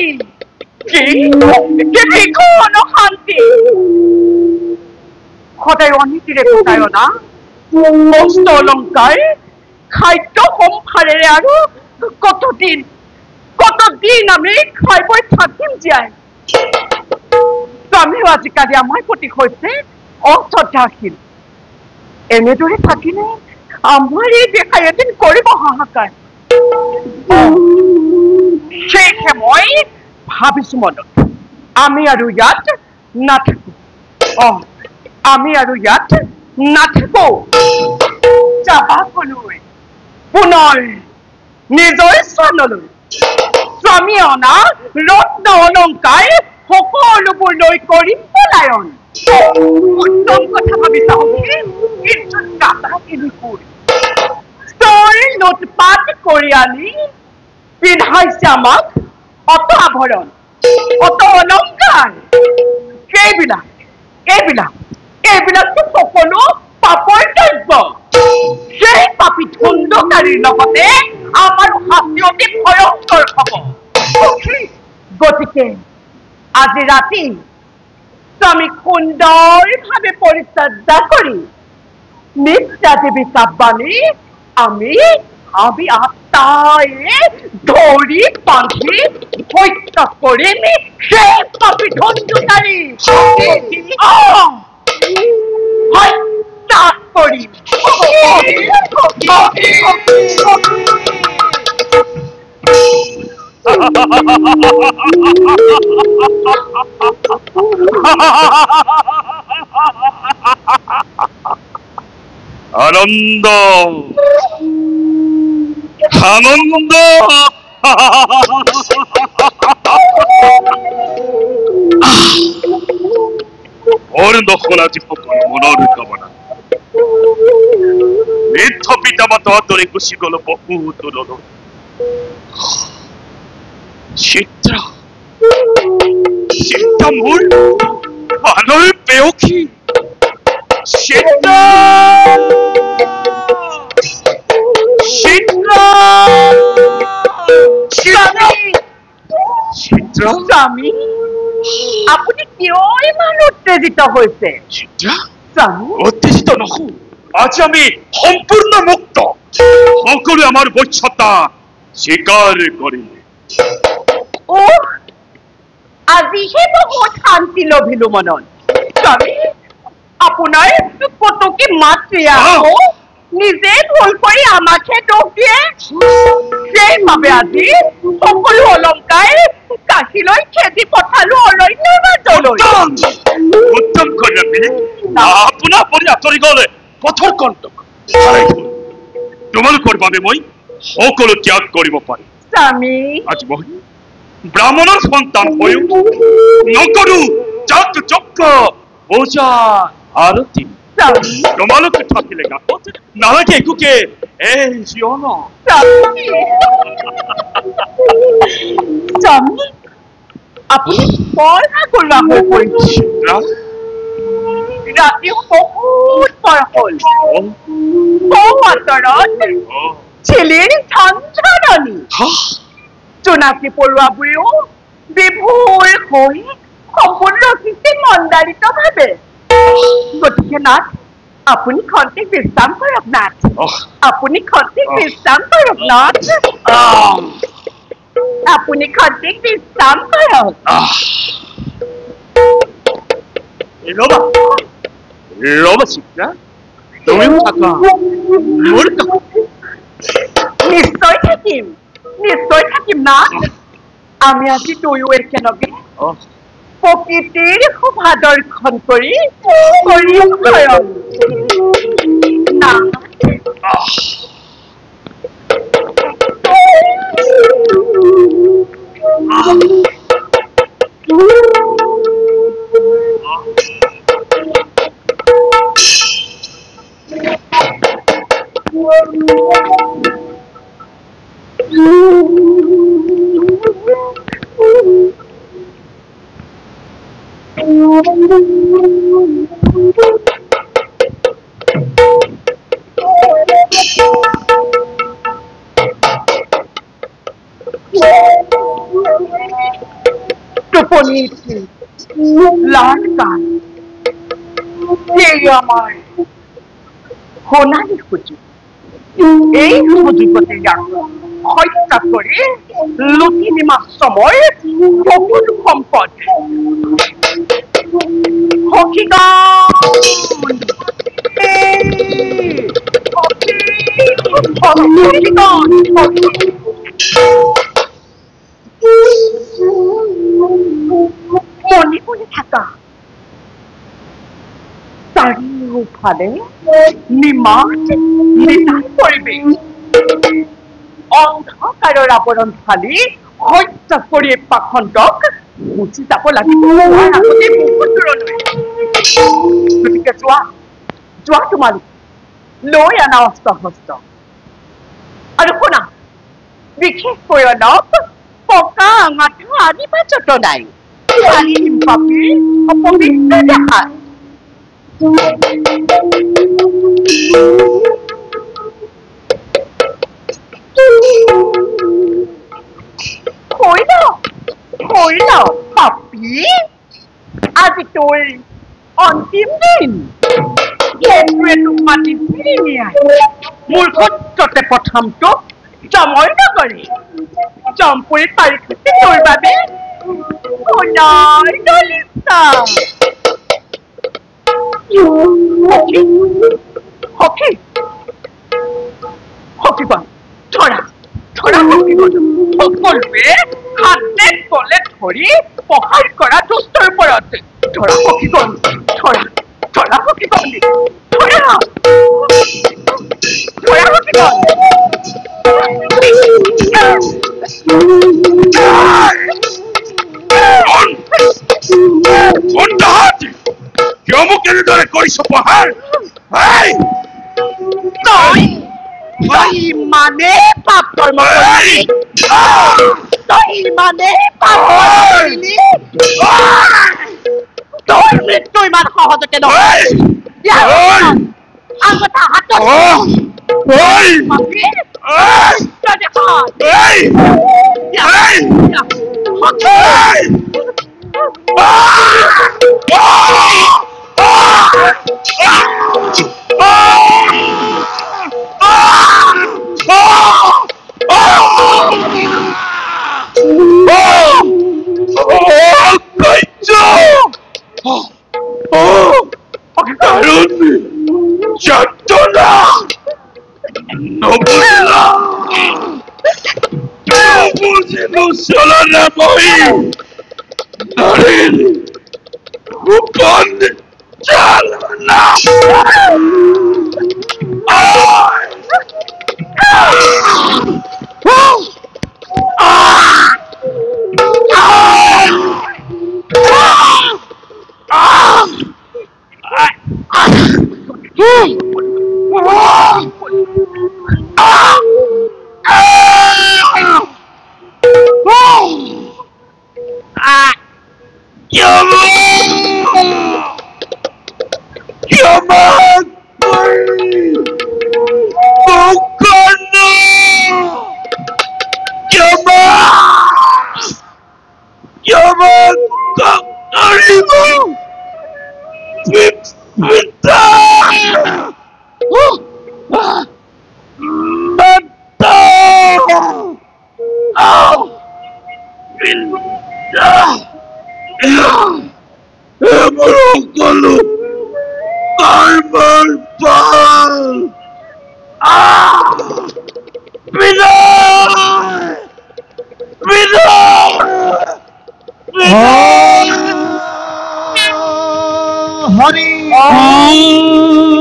কি ভীষণ অশান্তি সদায় অনীতিৰে গোটায় না বস্ত্ৰ অলংকাৰ খাদ্য সম্ভাৰেৰে আৰু কতদিন আমি খাই বৈ থাকিম জীয়াই স্বামীও আজিকালি আমাৰ প্ৰতি হৈছে অশ্ৰদ্ধাশীল এনেদৰে থাকিলে আমাৰ এই দেখাই এদিন কৰিব হাহাকাৰ সেয়েহে মই ভাবিছো মনত আমি আৰু ইয়াত নাথাকো আমি আৰু ইয়াত নাথাকো যাবা কলৈ পুনৰ নিজৰ স্থানলৈ স্বামী অনা ৰত্ন অলংকাৰ সকলোবোৰ লৈ কৰিম পলায়ন উত্তম কথা ভাবিছা কিন্তু নাথাকিলি লুটপাট কৰি আনি পিন্ধাইছে আমাক অত আভৰণ অত অলংকাৰ এইবিলাকতো সকলো পাপৰ দ্ৰব্য সেই পাপী ধুন্দকাৰীৰ লগতে আমাৰ শাস্তি অতি ভয়ংকৰ হব গতিকে আজি ৰাতি স্বামীক সুন্দৰভাৱে পৰিচৰ্যা কৰি নিত্যা দেৱী কাব্যানী আমি আত্মায়ে ধৰি বান্ধি হত্যা কৰিম সেই পাপী ধুন্দকাৰী হত্যা কৰিম আনন্দ আনন্দ ওৰ দখল আজি সকল মনৰ কামনা বৃদ্ধ পিতা মাতা দৰে গুচি গল বহু দূৰলৈ চিত্ৰা মোৰ প্ৰাণৰ পেয়সী চিত্ৰা স্বামী আপুনি কিয় ইমান উত্তেজিত হৈছে উত্তেজিত নহওঁ আজি আমি সম্পূৰ্ণ মুক্ত সকলোৱে আমাৰ বশ্যতা স্বীকাৰ কৰিলে আজিহে বহুত শান্তি লভিলো মনত স্বামী আপোনাৰ কতকী মাতৃয়া নিজে ভুল কৰি আমাকহে দোষ দিয়ে সেইবাবে আজি সকলো অলংকাৰ কাশীলৈ খেদি পঠালো অৰণ্যৰ মাজলৈ উত্তম কন্যাপী আপোনাৰ পৰি আঁতৰি গলে পথৰ কণ্টক তোমালোকৰ বাবে মই সকলো ত্যাগ কৰিব পাৰিম স্বামী আজি মই ব্ৰাহ্মণৰ সন্তান হৈও নকৰো যজ্ঞ পূজা আৰতি তোমালোকে থাকিলে গাত নালাগে একোকে এই জীবন স্বামী আপুনি বৰ ভাগৰুৱা হৈ পৰিছে ৰাতিও বহুত পৰ হ'ল আঁতৰত ছেলেৰ ঝঞ্ঝৰণি জোনাকী পৰুৱাবোৰেও বিভোৰ হৈ সপোন ৰখিছে মন্দাৰিতভাৱে গতিকে নাথ আপুনি খন্তেক বিশ্ৰাম কৰক নাথ আপুনি খন্তেক বিশ্ৰাম কৰক নাথ আপুনি খন্তেক বিশ্ৰাম কৰক ৰবা চিত্ৰা তুমিও থাকা নিশ্চয় থাকিম নাথ আমি আজি দুয়ো একেলগে প্ৰকৃতিৰ শোভা দৰ্শন কৰি টোপনি লাট গান এই আমাৰ সোণালী সুযোগ এই সুযোগতে হত্যা কৰি লুটি নিমা সময় সকলো সম্পদ মনে মনে থাকা চাৰিওফালে নিমাত নিতাই পৰিৱেশ অন্ধকাৰৰ আৱৰণ ফালি হত্যা কৰি পাখণ্ডক গুচি যাব লাগিব আগতে বহুত দূৰলৈ গতিকে যোৱা যোৱা তোমালোক লৈ আনা অস্ত্ৰ শস্ত্ৰ আৰু শুনা বিশেষকৈ অলপ পকা আঙাঠা আনিবা যতনাই পানী পাপি অপবিত্ৰ দেখাত Hold up, papi. আজি তোৰ অন্তিম দিন কেন্দ্ৰে তোক মাতি ফিৰি নিয়াই মোৰ সত্যতে প্ৰথমটোক জমৰ নগৰী জমপুৰীত পাৰি থৈছে তোৰ বাবে সোণৰ দলিতা সখী সখীগণ ধৰা ধৰা সখীগণ সকলোৱে হাতে তলে ধৰি সহায় কৰা দুষ্টৰ ওপৰত ধৰা সখীগণ ধৰা ধৰা সখীগণ ধৰা ধৰা সখীগণ কিয় মোক এনেদৰে কৰিছ পহাৰ তই ইমানে পাপ কৰ্ম কৰিলি তই ইমানে পাপ কৰিলি তোৰ মৃত্যু ইমান সহজতে নহয় আঙঠা হাতত Hare